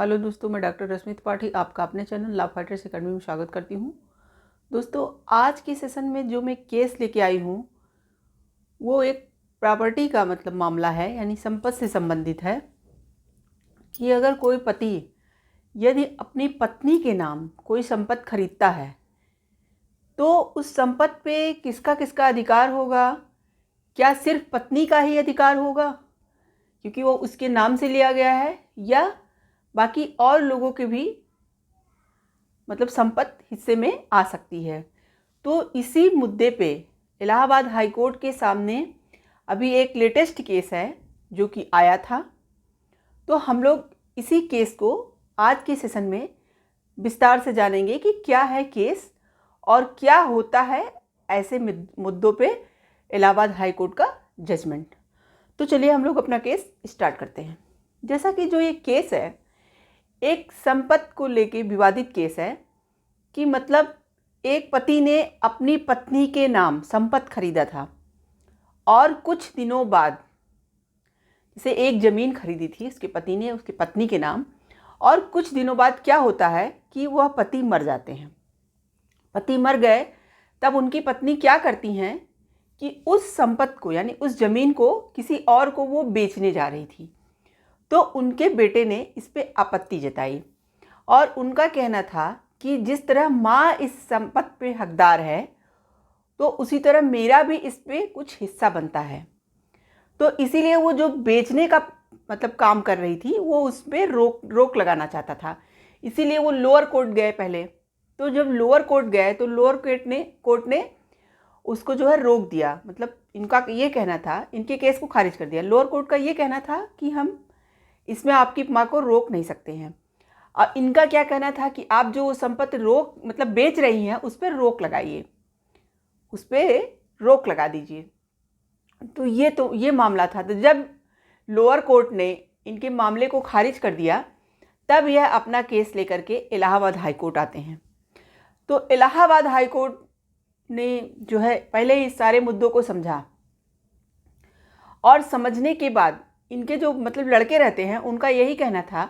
Hello दोस्तों, मैं doctor रश्मि त्रिपाठी आपका अपने चैनल लॉ फाइटर्स एकेडमी में स्वागत करती हूँ। दोस्तों, आज के सेशन में जो मैं केस लेके आई हूँ वो एक प्रॉपर्टी का मामला है, यानी संपत्ति से संबंधित है कि अगर कोई पति यदि अपनी पत्नी के नाम कोई संपत्ति खरीदता है तो उस संपत्ति पे किसका किसका अधिकार होगा। क्या सिर्फ पत्नी का ही अधिकार होगा क्योंकि वो उसके नाम से लिया गया है, या बाकी और लोगों के भी संपत्ति हिस्से में आ सकती है। तो इसी मुद्दे पे इलाहाबाद हाई कोर्ट के सामने अभी एक लेटेस्ट केस है जो कि आया था। तो हम लोग इसी केस को आज के सेशन में विस्तार से जानेंगे कि क्या है केस और क्या होता है ऐसे मुद्दों पे इलाहाबाद हाई कोर्ट का जजमेंट। तो चलिए हम लोग अपना केस स्टार्ट करते हैं। जैसा कि जो ये केस है एक संपत्ति को लेके विवादित केस है कि एक पति ने अपनी पत्नी के नाम संपत्ति खरीदा था और कुछ दिनों बाद, जैसे एक ज़मीन खरीदी थी उसके पति ने उसके पत्नी के नाम, और कुछ दिनों बाद क्या होता है कि वह पति मर जाते हैं। पति मर गए तब उनकी पत्नी क्या करती हैं कि उस संपत्ति को यानी उस ज़मीन को किसी और को वो बेचने जा रही थी। तो उनके बेटे ने इस पे आपत्ति जताई और उनका कहना था कि जिस तरह माँ इस संपत्ति पे हकदार है तो उसी तरह मेरा भी इस पे कुछ हिस्सा बनता है। तो इसीलिए वो जो बेचने का काम कर रही थी वो उस पर रोक लगाना चाहता था। इसीलिए वो लोअर कोर्ट गए पहले। तो जब लोअर कोर्ट गए तो लोअर कोर्ट ने उसको जो है रोक दिया। इनका ये कहना था, इनके केस को खारिज कर दिया। लोअर कोर्ट का ये कहना था कि हम इसमें आपकी माँ को रोक नहीं सकते हैं। और इनका क्या कहना था कि आप जो संपत्ति बेच रही हैं उस पर रोक लगाइए, उस पर रोक लगा दीजिए। तो ये मामला था। तो जब लोअर कोर्ट ने इनके मामले को खारिज कर दिया तब यह अपना केस लेकर के इलाहाबाद हाई कोर्ट आते हैं। तो इलाहाबाद हाई कोर्ट ने जो है पहले इस सारे मुद्दों को समझा और समझने के बाद इनके जो लड़के रहते हैं उनका यही कहना था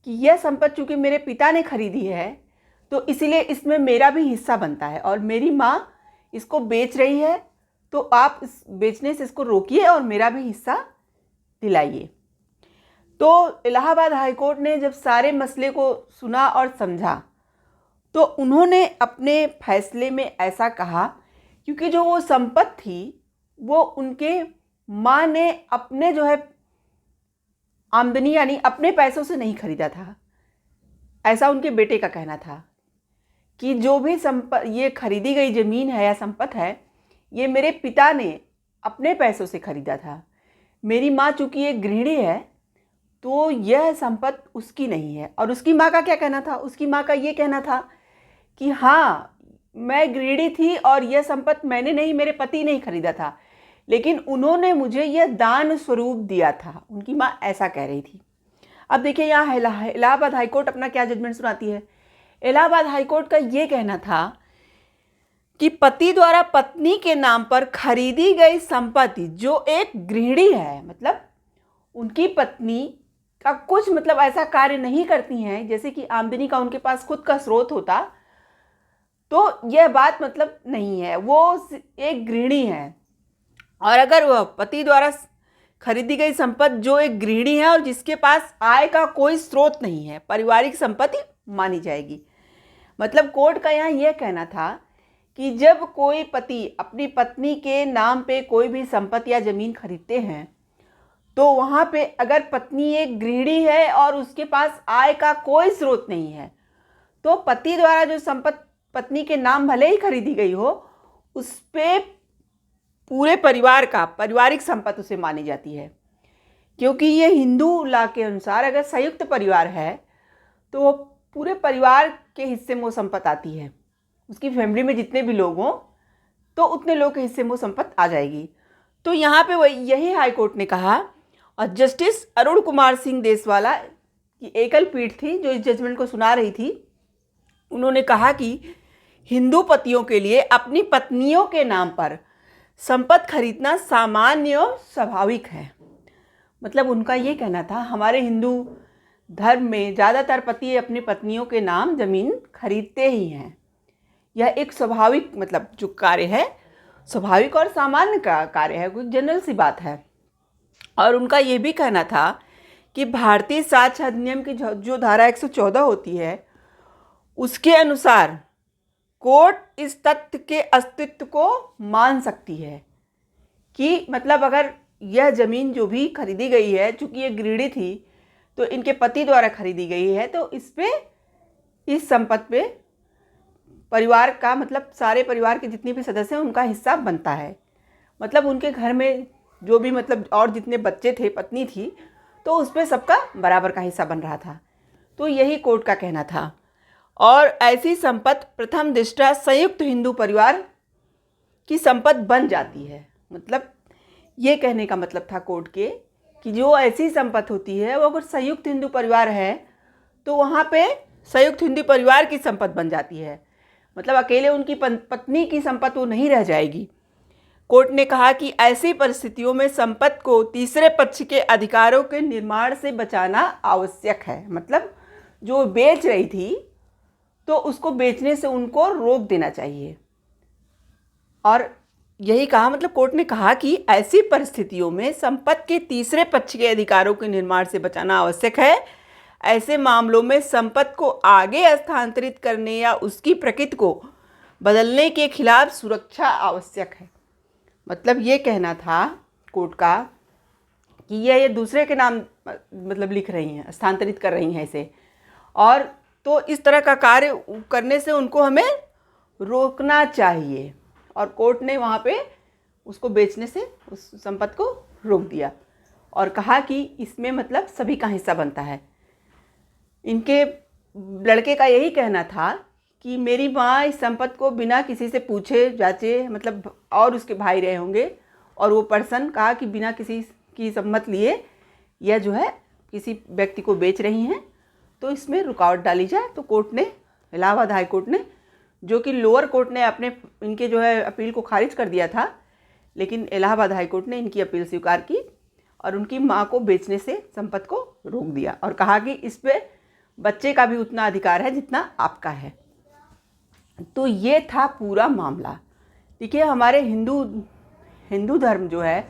कि यह संपत्ति चूँकि मेरे पिता ने खरीदी है तो इसीलिए इसमें मेरा भी हिस्सा बनता है और मेरी माँ इसको बेच रही है, तो आप इस बेचने से इसको रोकिए और मेरा भी हिस्सा दिलाइए। तो इलाहाबाद हाई कोर्ट ने जब सारे मसले को सुना और समझा तो उन्होंने अपने फैसले में ऐसा कहा, क्योंकि जो वो संपत्ति थी वो उनके माँ ने अपने जो है आमदनी यानी अपने पैसों से नहीं खरीदा था। ऐसा उनके बेटे का कहना था कि जो भी ये खरीदी गई ज़मीन है या संपत्ति है ये मेरे पिता ने अपने पैसों से खरीदा था। मेरी माँ चूँकि एक गृहिणी है तो यह संपत्ति उसकी नहीं है। और उसकी माँ का क्या कहना था? उसकी माँ का ये कहना था कि हाँ, मैं गृहिणी थी और यह संपत्ति मैंने नहीं, मेरे पति ने ही खरीदा था, लेकिन उन्होंने मुझे यह दान स्वरूप दिया था। उनकी माँ ऐसा कह रही थी। अब देखिए यहाँ इलाहाबाद हाई कोर्ट अपना क्या जजमेंट सुनाती है। इलाहाबाद हाई कोर्ट का ये कहना था कि पति द्वारा पत्नी के नाम पर खरीदी गई संपत्ति जो एक गृहिणी है, उनकी पत्नी का कुछ ऐसा कार्य नहीं करती हैं जैसे कि आमदनी का उनके पास खुद का स्रोत होता, तो यह बात नहीं है। वो एक गृहिणी है और अगर वह पति द्वारा खरीदी गई संपत्ति जो एक गृहिणी है और जिसके पास आय का कोई स्रोत नहीं है, पारिवारिक संपत्ति मानी जाएगी। कोर्ट का यहाँ यह कहना था कि जब कोई पति अपनी पत्नी के नाम पे कोई भी संपत्ति या ज़मीन खरीदते हैं तो वहाँ पे अगर पत्नी एक गृहिणी है और उसके पास आय का कोई स्रोत नहीं है तो पति द्वारा जो संपत्ति पत्नी के नाम भले ही खरीदी गई हो उस पे पूरे परिवार का पारिवारिक संपत्ति उसे मानी जाती है। क्योंकि ये हिंदू लॉ के अनुसार अगर संयुक्त परिवार है तो वो पूरे परिवार के हिस्से में वो संपत्ति आती है। उसकी फैमिली में जितने भी लोग हों तो उतने लोग के हिस्से में वो संपत्ति आ जाएगी। तो यहाँ पे वही यही हाई कोर्ट ने कहा और जस्टिस अरुण कुमार सिंह देसवाला की एकल पीठ थी जो इस जजमेंट को सुना रही थी। उन्होंने कहा कि हिंदू पतियों के लिए अपनी पत्नियों के नाम पर संपत्ति खरीदना सामान्य और स्वाभाविक है। उनका ये कहना था, हमारे हिंदू धर्म में ज़्यादातर पति अपनी पत्नियों के नाम ज़मीन खरीदते ही हैं। यह एक स्वाभाविक मतलब जो कार्य है, स्वाभाविक और सामान्य का कार्य है, कुछ जनरल सी बात है। और उनका ये भी कहना था कि भारतीय साक्ष्य अधिनियम की जो धारा 114 होती है, उसके अनुसार कोर्ट इस तथ्य के अस्तित्व को मान सकती है कि मतलब अगर यह ज़मीन जो भी खरीदी गई है, चूँकि ये गृहिणी थी तो इनके पति द्वारा खरीदी गई है, तो इस संपत्ति पे परिवार का मतलब सारे परिवार के जितने भी सदस्य हैं उनका हिस्सा बनता है। मतलब उनके घर में जो भी मतलब और जितने बच्चे थे, पत्नी थी, तो उस पर सबका बराबर का हिस्सा बन रहा था। तो यही कोर्ट का कहना था। और ऐसी संपत्ति प्रथम दृष्टया संयुक्त हिंदू परिवार की संपत्ति बन जाती है। मतलब ये कहने का मतलब था कोर्ट के कि जो ऐसी संपत्ति होती है वो अगर संयुक्त हिंदू परिवार है तो वहाँ पे संयुक्त हिंदू परिवार की संपत्ति बन जाती है। मतलब अकेले उनकी पत्नी की संपत्ति वो नहीं रह जाएगी। कोर्ट ने कहा कि ऐसी परिस्थितियों में संपत्ति को तीसरे पक्ष के अधिकारों के निर्माण से बचाना आवश्यक है। मतलब जो बेच रही थी तो उसको बेचने से उनको रोक देना चाहिए। और यही कहा, मतलब कोर्ट ने कहा कि ऐसी परिस्थितियों में संपत्ति के तीसरे पक्ष के अधिकारों के निर्माण से बचाना आवश्यक है। ऐसे मामलों में संपत्ति को आगे हस्तांतरित करने या उसकी प्रकृति को बदलने के खिलाफ सुरक्षा आवश्यक है। मतलब ये कहना था कोर्ट का कि ये दूसरे के नाम मतलब लिख रही हैं, हस्तांतरित कर रही हैं इसे, और तो इस तरह का कार्य करने से उनको हमें रोकना चाहिए। और कोर्ट ने वहाँ पे उसको बेचने से उस संपत्ति को रोक दिया और कहा कि इसमें मतलब सभी का हिस्सा बनता है। इनके लड़के का यही कहना था कि मेरी माँ इस संपत्ति को बिना किसी से पूछे जांचे, मतलब और उसके भाई रहे होंगे, और वो पर्सन कहा कि बिना किसी की सम्मति लिए यह जो है किसी व्यक्ति को बेच रही हैं, तो इसमें रुकावट डाली जाए। तो कोर्ट ने, इलाहाबाद हाई कोर्ट ने, जो कि लोअर कोर्ट ने अपने इनके जो है अपील को खारिज कर दिया था, लेकिन इलाहाबाद हाई कोर्ट ने इनकी अपील स्वीकार की और उनकी माँ को बेचने से संपत्ति को रोक दिया और कहा कि इस पे बच्चे का भी उतना अधिकार है जितना आपका है। तो ये था पूरा मामला। देखिए, हमारे हिंदू धर्म जो है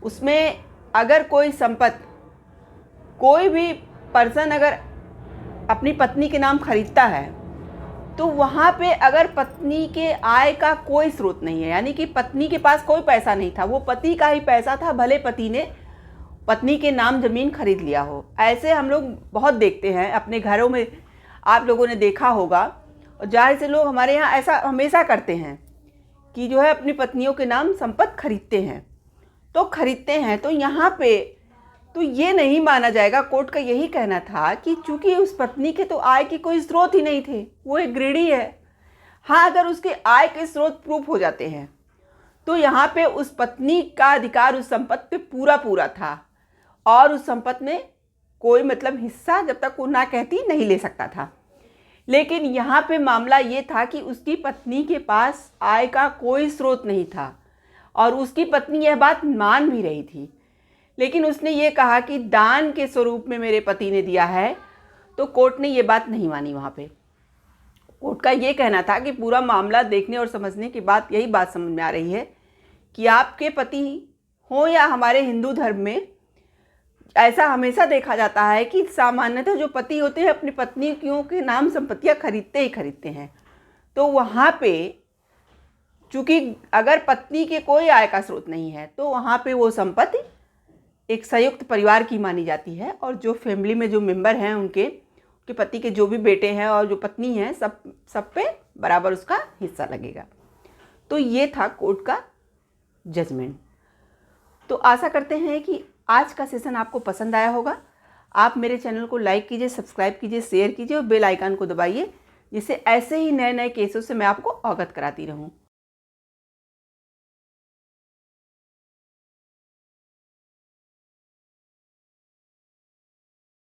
उसमें अगर कोई संपत्ति, कोई भी पर्सन अगर अपनी पत्नी के नाम खरीदता है तो वहाँ पे अगर पत्नी के आय का कोई स्रोत नहीं है, यानी कि पत्नी के पास कोई पैसा नहीं था, वो पति का ही पैसा था, भले पति ने पत्नी के नाम ज़मीन खरीद लिया हो। ऐसे हम लोग बहुत देखते हैं अपने घरों में, आप लोगों ने देखा होगा, और जाहिर से लोग हमारे यहाँ ऐसा हमेशा करते हैं कि जो है अपनी पत्नियों के नाम संपत्ति खरीदते हैं। तो यहाँ पे तो ये नहीं माना जाएगा। कोर्ट का यही कहना था कि चूंकि उस पत्नी के तो आय के कोई स्रोत ही नहीं थे, वो एक गृहिणी है। हाँ, अगर उसके आय के स्रोत प्रूफ हो जाते हैं तो यहाँ पे उस पत्नी का अधिकार उस संपत्ति पे पूरा था और उस संपत्ति में कोई मतलब हिस्सा जब तक वो ना कहती नहीं ले सकता था। लेकिन यहाँ पे मामला ये था कि उसकी पत्नी के पास आय का कोई स्रोत नहीं था और उसकी पत्नी यह बात मान भी रही थी, लेकिन उसने ये कहा कि दान के स्वरूप में मेरे पति ने दिया है। तो कोर्ट ने ये बात नहीं मानी। वहाँ पे कोर्ट का ये कहना था कि पूरा मामला देखने और समझने के बाद यही बात समझ में आ रही है कि आपके पति हो या हमारे हिंदू धर्म में ऐसा हमेशा देखा जाता है कि सामान्यतः जो पति होते हैं अपनी पत्नियों के नाम संपत्तियाँ खरीदते हैं। तो वहाँ पे चूँकि अगर पत्नी के कोई आय का स्रोत नहीं है तो वहाँ पे वो संपत्ति एक संयुक्त परिवार की मानी जाती है और जो फैमिली में जो मेंबर हैं उनके पति के जो भी बेटे हैं और जो पत्नी हैं सब पे बराबर उसका हिस्सा लगेगा। तो ये था कोर्ट का जजमेंट। तो आशा करते हैं कि आज का सेशन आपको पसंद आया होगा। आप मेरे चैनल को लाइक कीजिए, सब्सक्राइब कीजिए, शेयर कीजिए और बेल आइकन को दबाइए, जिससे ऐसे ही नए नए केसों से मैं आपको अवगत कराती रहूँ।